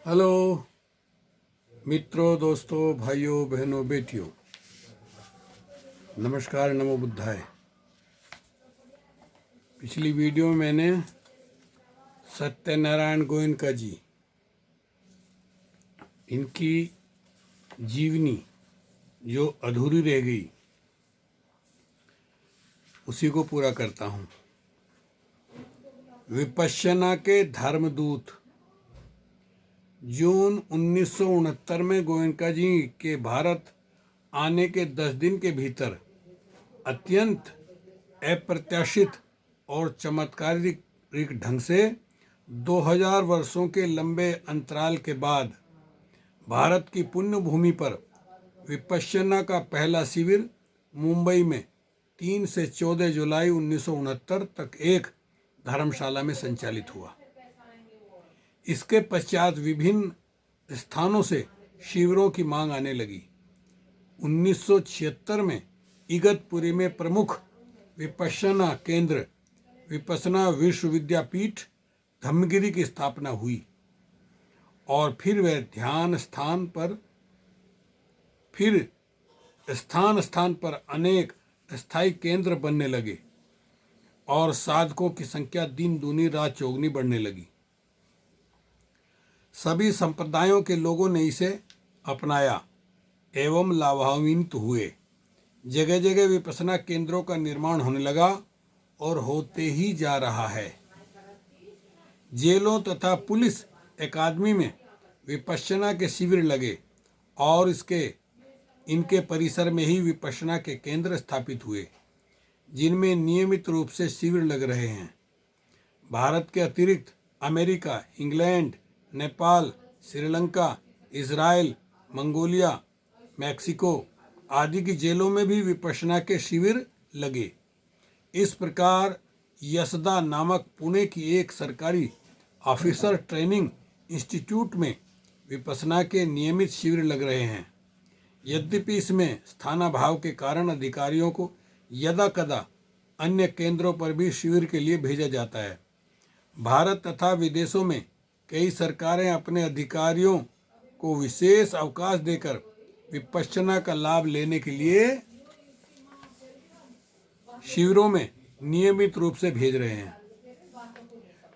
Hello मित्रों, दोस्तों, भाइयों, बहनों, बेटियों, नमस्कार, नमो बुद्धाय। पिछली वीडियो में मैंने सत्यनारायण गोयनका जी, इनकी जीवनी जो अधूरी रह गई उसी को पूरा करता हूँ। विपश्यना के धर्मदूत। जून 1969 में गोयनका जी के भारत आने के 10 दिन के भीतर अत्यंत अप्रत्याशित और चमत्कारिक ढंग से 2000 वर्षों के लंबे अंतराल के बाद भारत की पुण्य भूमि पर विपश्यना का पहला शिविर मुंबई में 3 से 14 जुलाई 1969 तक एक धर्मशाला में संचालित हुआ। इसके पश्चात विभिन्न स्थानों से शिविरों की मांग आने लगी। 1976 में इगतपुरी में प्रमुख विपश्यना केंद्र विपश्यना विश्वविद्यापीठ धम्मगिरी की स्थापना हुई और फिर वह स्थान स्थान पर अनेक स्थायी केंद्र बनने लगे और साधकों की संख्या दिन दूनी रात चौगुनी बढ़ने लगी। सभी संप्रदायों के लोगों ने इसे अपनाया एवं लाभान्वित हुए। जगह जगह विपश्यना केंद्रों का निर्माण होने लगा और होते ही जा रहा है। जेलों तथा पुलिस अकादमी में विपश्यना के शिविर लगे और इनके परिसर में ही विपश्यना के केंद्र स्थापित हुए, जिनमें नियमित रूप से शिविर लग रहे हैं। भारत के अतिरिक्त America, England, Nepal, Sri Lanka, Israel, Mongolia, Mexico आदि की जेलों में भी विपश्यना के शिविर लगे। इस प्रकार यसदा नामक पुणे की एक सरकारी ऑफिसर ट्रेनिंग इंस्टीट्यूट में विपश्यना के नियमित शिविर लग रहे हैं। यद्यपि इसमें स्थानाभाव के कारण अधिकारियों को यदा कदा अन्य केंद्रों पर भी शिविर के लिए भेजा जाता है। भारत तथा विदेशों में कई सरकारें अपने अधिकारियों को विशेष अवकाश देकर विपश्यना का लाभ लेने के लिए शिविरों में नियमित रूप से भेज रहे हैं,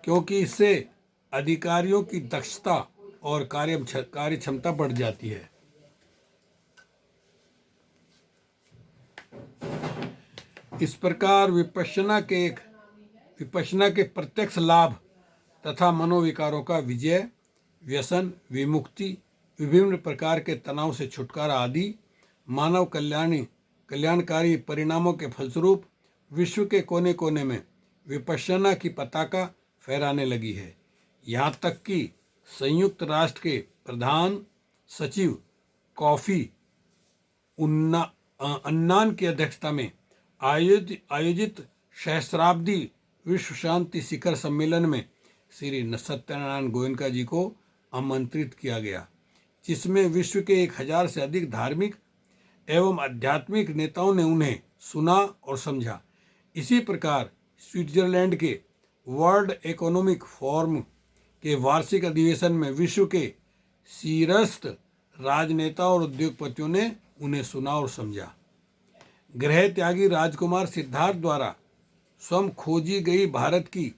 क्योंकि इससे अधिकारियों की दक्षता और कार्य क्षमता बढ़ जाती है। इस प्रकार विपश्यना के प्रत्यक्ष लाभ तथा मनोविकारों का विजय, व्यसन विमुक्ति, विभिन्न प्रकार के तनाव से छुटकारा आदि मानव कल्याणकारी परिणामों के फलस्वरूप विश्व के कोने कोने में विपश्यना की पताका फहराने लगी है। यहाँ तक कि संयुक्त राष्ट्र के प्रधान सचिव कॉफी अन्नान की अध्यक्षता में आयोजित सहस्राब्दी विश्व शांति शिखर सम्मेलन में श्री सत्यनारायण गोयनका जी को आमंत्रित किया गया, जिसमें विश्व के 1000 से अधिक धार्मिक एवं आध्यात्मिक नेताओं ने उन्हें सुना और समझा। इसी प्रकार स्विट्जरलैंड के वर्ल्ड इकोनॉमिक फोरम के वार्षिक अधिवेशन में विश्व के शीर्षस्थ राजनेता और उद्योगपतियों ने उन्हें सुना और समझा। गृह त्यागी राजकुमार सिद्धार्थ द्वारा स्वयं खोजी गई भारत की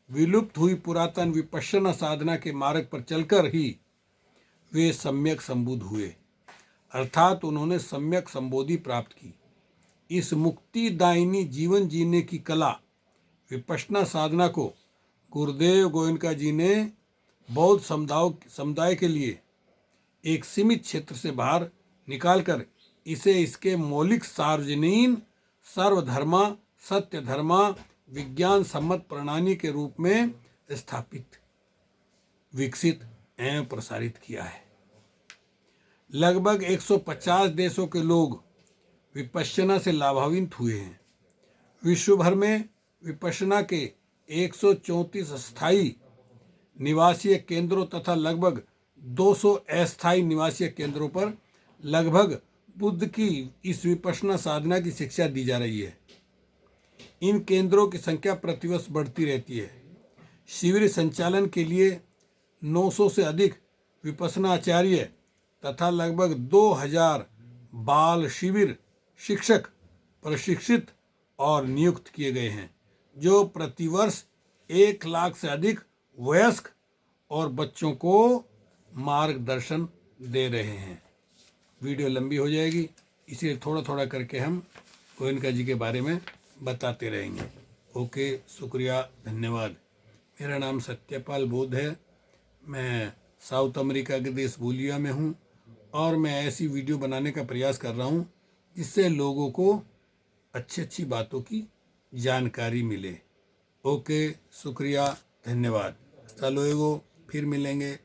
विलुप्त हुई पुरातन विपश्यना साधना के मार्ग पर चलकर ही वे सम्यक संबुद्ध हुए, अर्थात उन्होंने सम्यक संबोधि प्राप्त की। इस मुक्तिदायिनी जीवन जीने की कला विपश्यना साधना को गुरुदेव गोयनका जी ने बौद्ध समुदाय के लिए एक सीमित क्षेत्र से बाहर निकालकर इसे इसके मौलिक सार्वजनीन सर्वधर्मा सत्य धर्मा विज्ञान सम्मत प्रणाली के रूप में स्थापित, विकसित एवं प्रसारित किया है। लगभग 150 देशों के लोग विपश्यना से लाभान्वित हुए हैं। विश्व भर में विपश्यना के 134 स्थायी निवासीय केंद्रों तथा लगभग 200 अस्थायी निवासीय केंद्रों पर लगभग बुद्ध की इस विपश्यना साधना की शिक्षा दी जा रही है। इन केंद्रों की संख्या प्रतिवर्ष बढ़ती रहती है। शिविर संचालन के लिए 900 से अधिक विपස්සना आचार्य तथा लगभग 2000 बाल शिविर शिक्षक प्रशिक्षित और नियुक्त किए गए हैं, जो प्रतिवर्ष 1 लाख से अधिक वयस्क और बच्चों को मार्गदर्शन दे रहे हैं। वीडियो लंबी हो जाएगी, इसलिए थोड़ा थोड़ा करके हम गोयनका जी के बारे में बताते रहेंगे। ओके, शुक्रिया, धन्यवाद। मेरा नाम सत्यपाल बोध है। मैं साउथ अमेरिका के देश बोलिविया में हूँ और मैं ऐसी वीडियो बनाने का प्रयास कर रहा हूँ जिससे लोगों को अच्छी अच्छी बातों की जानकारी मिले। ओके, शुक्रिया, धन्यवाद। हasta luego, फिर मिलेंगे।